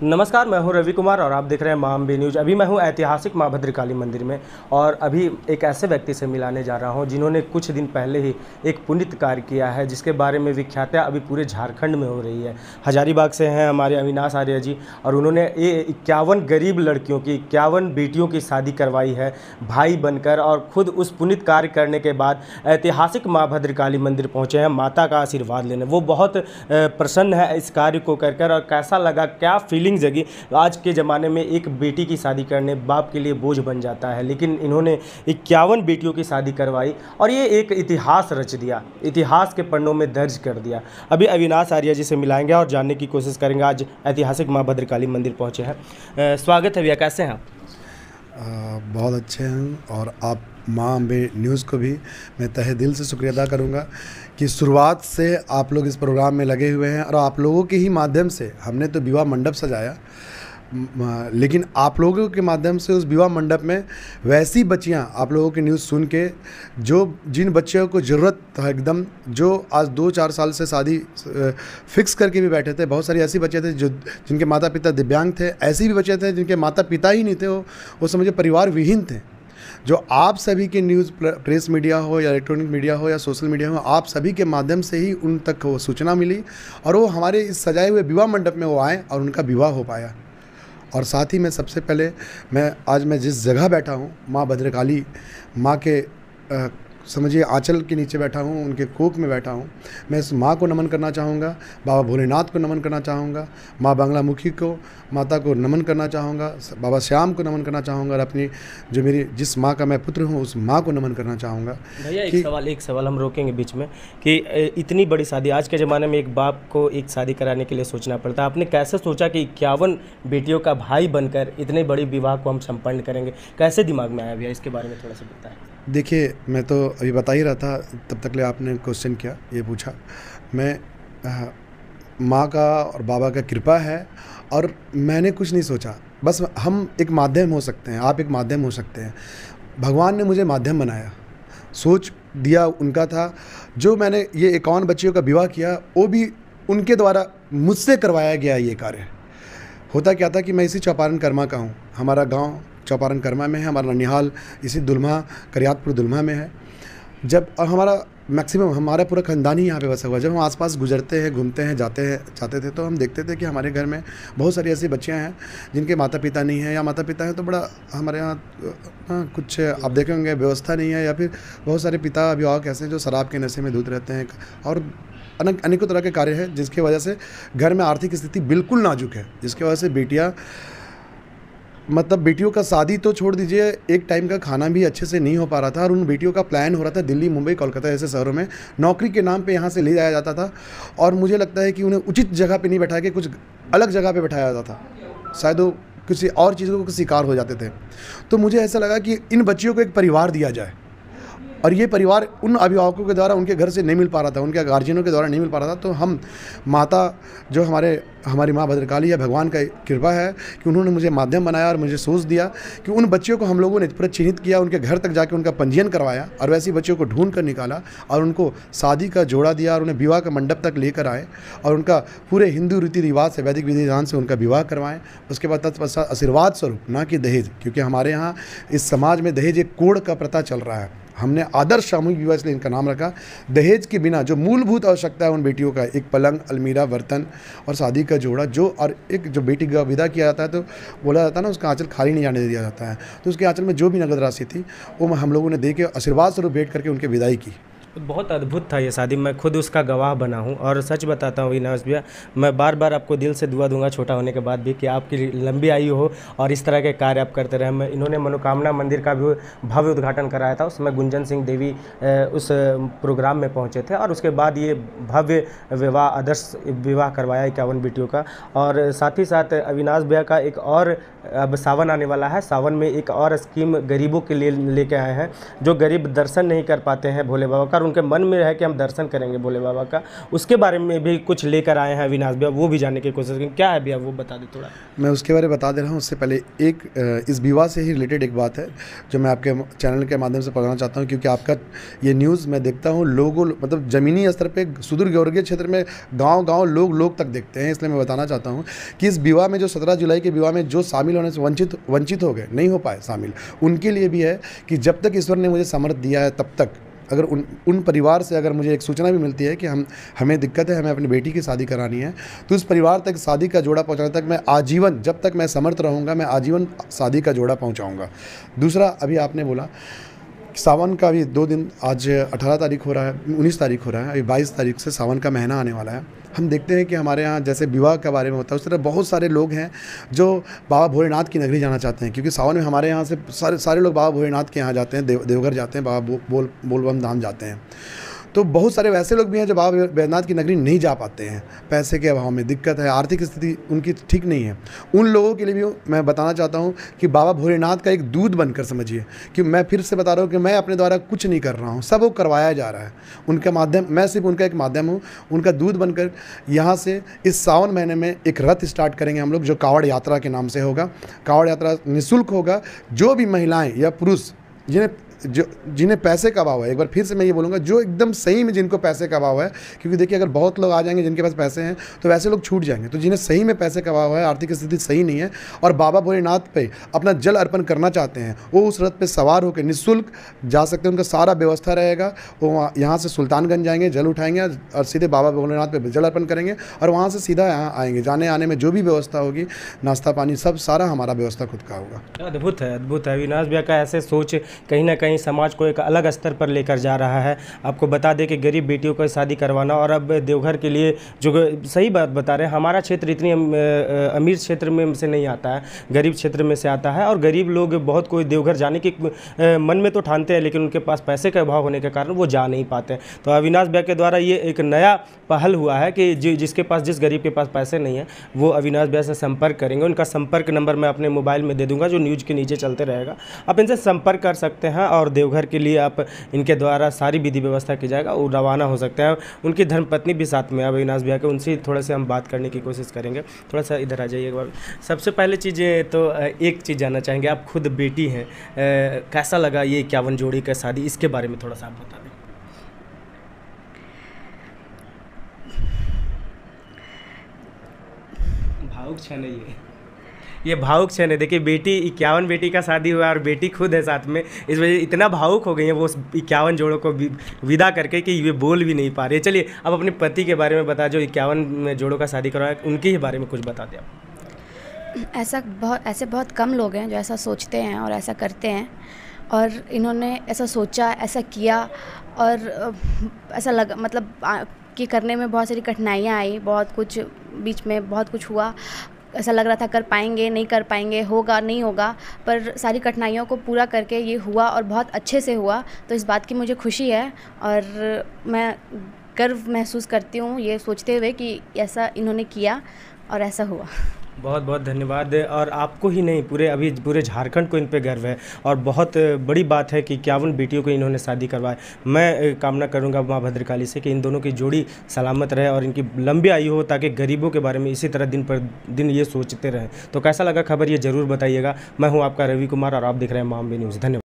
नमस्कार, मैं हूं रवि कुमार और आप देख रहे हैं माँ अम्बे न्यूज़। अभी मैं हूं ऐतिहासिक माँ भद्रकाली मंदिर में और अभी एक ऐसे व्यक्ति से मिलाने जा रहा हूं जिन्होंने कुछ दिन पहले ही एक पुनीत कार्य किया है, जिसके बारे में विख्यातता अभी पूरे झारखंड में हो रही है। हजारीबाग से हैं हमारे अविनाश आर्य जी और उन्होंने ये 51 गरीब लड़कियों की 51 बेटियों की शादी करवाई है भाई बनकर, और खुद उस पुनीत कार्य करने के बाद ऐतिहासिक माँ भद्रकाली मंदिर पहुँचे हैं माता का आशीर्वाद लेने। वो बहुत प्रसन्न है इस कार्य को कर और कैसा लगा, क्या फीलिंग जगी। आज के ज़माने में एक बेटी की शादी करने बाप के लिए बोझ बन जाता है, लेकिन इन्होंने 51 बेटियों की शादी करवाई और ये एक इतिहास रच दिया, इतिहास के पन्नों में दर्ज कर दिया। अभी अविनाश आर्य जी से मिलाएंगे और जानने की कोशिश करेंगे। आज ऐतिहासिक माँ भद्रकाली मंदिर पहुँचे हैं। स्वागत है भैया, कैसे हैं आप? बहुत अच्छे हैं और आप माँ अम्बे न्यूज़ को भी मैं तहे दिल से शुक्रिया अदा करूँगा कि शुरुआत से आप लोग इस प्रोग्राम में लगे हुए हैं और आप लोगों के ही माध्यम से हमने तो विवाह मंडप सजाया, लेकिन आप लोगों के माध्यम से उस विवाह मंडप में वैसी बच्चियां आप लोगों की न्यूज़ सुन के, जो जिन बच्चियों को ज़रूरत था एकदम, जो आज 2-4 साल से शादी फिक्स करके भी बैठे थे। बहुत सारी ऐसी बच्चे थे जो जिनके माता पिता दिव्यांग थे, ऐसे भी बच्चे थे जिनके माता पिता ही नहीं थे, वो समझे परिवार विहीन थे। जो आप सभी के न्यूज़ प्रेस मीडिया हो या इलेक्ट्रॉनिक मीडिया हो या सोशल मीडिया हो, आप सभी के माध्यम से ही उन तक वो सूचना मिली और वो हमारे इस सजाए हुए विवाह मंडप में वो आए और उनका विवाह हो पाया। और साथ ही में सबसे पहले मैं जिस जगह बैठा हूँ, माँ भद्रकाली माँ के समझिए आंचल के नीचे बैठा हूँ, उनके कोख में बैठा हूँ। मैं इस माँ को नमन करना चाहूँगा, बाबा भोलेनाथ को नमन करना चाहूँगा, माँ बांग्लामुखी को माता को नमन करना चाहूँगा, बाबा श्याम को नमन करना चाहूँगा और अपनी जो मेरी जिस माँ का मैं पुत्र हूँ उस माँ को नमन करना चाहूँगा। भैया एक सवाल हम रोकेंगे बीच में कि इतनी बड़ी शादी आज के ज़माने में एक बाप को एक शादी कराने के लिए सोचना पड़ता है। आपने कैसे सोचा कि 51 बेटियों का भाई बनकर इतने बड़ी विवाह को हम संपन्न करेंगे? कैसे दिमाग में आया भैया, इसके बारे में थोड़ा सा बताएं। देखिए, मैं तो अभी बता ही रहा था, तब तक ले आपने क्वेश्चन किया, ये पूछा। मैं माँ का और बाबा का कृपा है और मैंने कुछ नहीं सोचा, बस हम एक माध्यम हो सकते हैं, आप एक माध्यम हो सकते हैं। भगवान ने मुझे माध्यम बनाया, सोच दिया उनका था। जो मैंने ये 51 बच्चियों का विवाह किया वो भी उनके द्वारा मुझसे करवाया गया। ये कार्य होता क्या था कि मैं इसी चौपारण कर्मा का हूँ, हमारा गाँव चौपारण कर्मा में है, हमारा ननिहाल इसी दुल्मा करियातपुर दुल्मा में है। जब हमारा मैक्सिमम हमारा पूरा ख़ानदान ही यहाँ पे बसा हुआ है। जब हम आसपास गुजरते हैं, घूमते हैं, जाते थे तो हम देखते थे कि हमारे घर में बहुत सारी ऐसी बच्चियाँ हैं जिनके माता पिता नहीं हैं, या माता पिता हैं तो बड़ा हमारे यहाँ कुछ आप देखे होंगे व्यवस्था नहीं है, या फिर बहुत सारे पिता अभिभावक ऐसे हैं जो शराब के नशे में धुत रहते हैं और अनेकों तरह के कार्य हैं जिसकी वजह से घर में आर्थिक स्थिति बिल्कुल नाजुक है, जिसकी वजह से बेटियों का शादी तो छोड़ दीजिए, एक टाइम का खाना भी अच्छे से नहीं हो पा रहा था। और उन बेटियों का प्लान हो रहा था दिल्ली, मुंबई, कोलकाता जैसे शहरों में नौकरी के नाम पे यहाँ से ले जाया जाता था और मुझे लगता है कि उन्हें उचित जगह पे नहीं बैठा के कुछ अलग जगह पे बैठाया जाता था, शायद वो किसी और चीज़ों को शिकार हो जाते थे। तो मुझे ऐसा लगा कि इन बच्चियों को एक परिवार दिया जाए, और ये परिवार उन अभिभावकों के द्वारा उनके घर से नहीं मिल पा रहा था, उनके गार्जियनों के द्वारा नहीं मिल पा रहा था। तो हम माता जो हमारी माँ भद्रकाली या भगवान का कृपा है कि उन्होंने मुझे माध्यम बनाया और मुझे सोच दिया कि उन बच्चियों को हम लोगों ने पूरा चिन्हित किया, उनके घर तक जाके उनका पंजीयन करवाया और वैसी बच्चियों को ढूंढ कर निकाला और उनको शादी का जोड़ा दिया और उन्हें विवाह का मंडप तक लेकर आए और उनका पूरे हिंदू रीति रिवाज से, वैदिक विधि विधान से उनका विवाह करवाएं। उसके बाद तत्पश्चात आशीर्वाद स्वरूप, ना कि दहेज, क्योंकि हमारे यहाँ इस समाज में दहेज एक कोड़ का प्रथा चल रहा है। हमने आदर्श सामूहिक विवाह इसलिए इनका नाम रखा। दहेज के बिना जो मूलभूत आवश्यकता है उन बेटियों का, एक पलंग, अलमीरा, बर्तन और शादी का जोड़ा, और एक जो बेटी का विदा किया जाता है तो बोला जाता है ना, उसका आंचल खाली नहीं जाने दिया जाता है। तो उसके आंचल में जो भी नगद राशि थी वो हम लोगों ने दे के आशीर्वाद स्वरूप भेंट करके उनकी विदाई की। बहुत अद्भुत था ये शादी, मैं खुद उसका गवाह बना हूँ। और सच बताता हूँ अविनाश भैया, मैं बार बार आपको दिल से दुआ दूंगा छोटा होने के बाद भी कि आपकी लंबी आयु हो और इस तरह के कार्य आप करते रहे। इन्होंने मनोकामना मंदिर का भी भव्य उद्घाटन कराया था, उसमें गुंजन सिंह देवी उस प्रोग्राम में पहुँचे थे और उसके बाद ये भव्य विवाह, आदर्श विवाह करवाया 51 बेटियों का। और साथ ही साथ अविनाश भैया का एक और अब सावन आने वाला है, सावन में एक और स्कीम गरीबों के लिए लेके आए हैं, जो गरीब दर्शन नहीं कर पाते हैं भोले बाबा का, और उनके मन में है कि हम दर्शन करेंगे भोले बाबा का, उसके बारे में भी कुछ लेकर आए हैं अविनाश भैया, वो भी जानने की कोशिश करेंगे। क्या है भैया वो बता दें थोड़ा। मैं उसके बारे में बता दे रहा हूँ। उससे पहले एक इस विवाह से ही रिलेटेड एक बात है जो मैं आपके चैनल के माध्यम से बताना चाहता हूँ, क्योंकि आपका ये न्यूज़ मैं देखता हूँ लोगों मतलब ज़मीनी स्तर पे सुदूर गौरगीय क्षेत्र में गांव-गांव लोग तक देखते हैं। इसलिए मैं बताना चाहता हूँ कि इस विवाह में जो 17 जुलाई के विवाह में जो शामिल होने से वंचित हो गए, नहीं हो पाए शामिल, उनके लिए भी है कि जब तक ईश्वर ने मुझे सामर्थ्य दिया है तब तक अगर उन परिवार से अगर मुझे एक सूचना भी मिलती है कि हमें दिक्कत है, हमें अपनी बेटी की शादी करानी है, तो उस परिवार तक शादी का जोड़ा पहुंचाने तक मैं आजीवन, जब तक मैं समर्थ रहूंगा, मैं आजीवन शादी का जोड़ा पहुंचाऊंगा। दूसरा, अभी आपने बोला सावन का भी 2 दिन, आज 18 तारीख हो रहा है, 19 तारीख हो रहा है, अभी 22 तारीख से सावन का महीना आने वाला है। हम देखते हैं कि हमारे यहाँ जैसे विवाह के बारे में होता है, उस तरह बहुत सारे लोग हैं जो बाबा भोलेनाथ की नगरी जाना चाहते हैं, क्योंकि सावन में हमारे यहाँ से सारे लोग बाबा भोलेनाथ के यहाँ जाते हैं, देवघर जाते हैं, बाबा बोलबम धाम जाते हैं। तो बहुत सारे वैसे लोग भी हैं जो बाबा बैद्यनाथ की नगरी नहीं जा पाते हैं, पैसे के अभाव में दिक्कत है, आर्थिक स्थिति उनकी ठीक नहीं है। उन लोगों के लिए भी मैं बताना चाहता हूं कि बाबा भोलेनाथ का एक दूत बनकर समझिए, कि मैं फिर से बता रहा हूं कि मैं अपने द्वारा कुछ नहीं कर रहा हूं, सब वो करवाया जा रहा है। उनका माध्यम, मैं सिर्फ उनका एक माध्यम हूँ, उनका दूत बनकर यहाँ से इस सावन महीने में एक रथ स्टार्ट करेंगे हम लोग, जो कावड़ यात्रा के नाम से होगा। कावड़ यात्रा निःशुल्क होगा। जो भी महिलाएँ या पुरुष जिन्हें पैसे का अभाव है, एक बार फिर से मैं ये बोलूँगा, जो एकदम सही में जिनको पैसे का अभाव है, क्योंकि देखिए अगर बहुत लोग आ जाएंगे जिनके पास पैसे हैं तो वैसे लोग छूट जाएंगे, तो जिन्हें सही में पैसे का अभाव है, आर्थिक स्थिति सही नहीं है और बाबा भोलेनाथ पे अपना जल अर्पण करना चाहते हैं, वो उस रथ पे सवार होकर निःशुल्क जा सकते हैं। उनका सारा व्यवस्था रहेगा, वो यहाँ से सुल्तानगंज जाएंगे, जल उठाएंगे और सीधे बाबा भोलेनाथ पे जल अर्पण करेंगे और वहाँ से सीधा यहाँ आएंगे। जाने आने में जो भी व्यवस्था होगी, नाश्ता पानी सब सारा हमारा व्यवस्था खुद का होगा। अद्भुत है, अद्भुत है। अविनाश भैया का ऐसे सोच कहीं ना कहीं समाज को एक अलग स्तर पर लेकर जा रहा है। आपको बता दें कि गरीब बेटियों को शादी करवाना, और अब देवघर के लिए जो सही बात बता रहे हैं, हमारा क्षेत्र इतनी अमीर क्षेत्र में से नहीं आता है, गरीब क्षेत्र में से आता है, और गरीब लोग बहुत कोई देवघर जाने की मन में तो ठानते हैं, लेकिन उनके पास पैसे का अभाव होने के कारण वो जा नहीं पाते। तो अविनाश भैया के द्वारा ये एक नया पहल हुआ है कि जिस गरीब के पास पैसे नहीं है वो अविनाश भैया से संपर्क करेंगे। उनका संपर्क नंबर मैं अपने मोबाइल में दे दूंगा, जो न्यूज़ के नीचे चलते रहेगा, आप इनसे संपर्क कर सकते हैं और देवघर के लिए आप इनके द्वारा सारी विधि व्यवस्था की जाएगा, वो रवाना हो सकते हैं। उनकी धर्मपत्नी भी साथ में अविनाश भैया के, उनसे थोड़ा सा हम बात करने की कोशिश करेंगे। थोड़ा सा इधर आ जाइए एक बार। सबसे पहले चीज़ें तो एक चीज़ जानना चाहेंगे, आप खुद बेटी हैं, कैसा लगा ये 51 जोड़ी का शादी, इसके बारे में थोड़ा सा आप बता दें। भावुक क्षण है ये भावुक क्षण है। देखिए बेटी 51 बेटी का शादी हुआ और बेटी खुद है साथ में, इस वजह से इतना भावुक हो गई है वो 51 जोड़ों को विदा करके कि ये बोल भी नहीं पा रही है। चलिए अब अपने पति के बारे में बता, जो 51 जोड़ों का शादी करवाया, उनके ही बारे में कुछ बता दें आप। ऐसे बहुत कम लोग हैं जो ऐसा सोचते हैं और ऐसा करते हैं, और इन्होंने ऐसा सोचा, ऐसा किया, और ऐसा लगा मतलब कि करने में बहुत सारी कठिनाइयाँ आई, बहुत कुछ बीच में बहुत कुछ हुआ, ऐसा लग रहा था कर पाएंगे नहीं कर पाएंगे, होगा नहीं होगा, पर सारी कठिनाइयों को पूरा करके ये हुआ और बहुत अच्छे से हुआ। तो इस बात की मुझे खुशी है और मैं गर्व महसूस करती हूँ ये सोचते हुए कि ऐसा इन्होंने किया और ऐसा हुआ। बहुत बहुत धन्यवाद। और आपको ही नहीं, पूरे झारखंड को इन पे गर्व है और बहुत बड़ी बात है कि 51 बेटियों को इन्होंने शादी करवाए। मैं कामना करूंगा माँ भद्रकाली से कि इन दोनों की जोड़ी सलामत रहे और इनकी लंबी आयु हो, ताकि गरीबों के बारे में इसी तरह दिन पर दिन ये सोचते रहें। तो कैसा लगा खबर, ये ज़रूर बताइएगा। मैं हूँ आपका रवि कुमार और आप देख रहे हैं माम बी न्यूज़। धन्यवाद।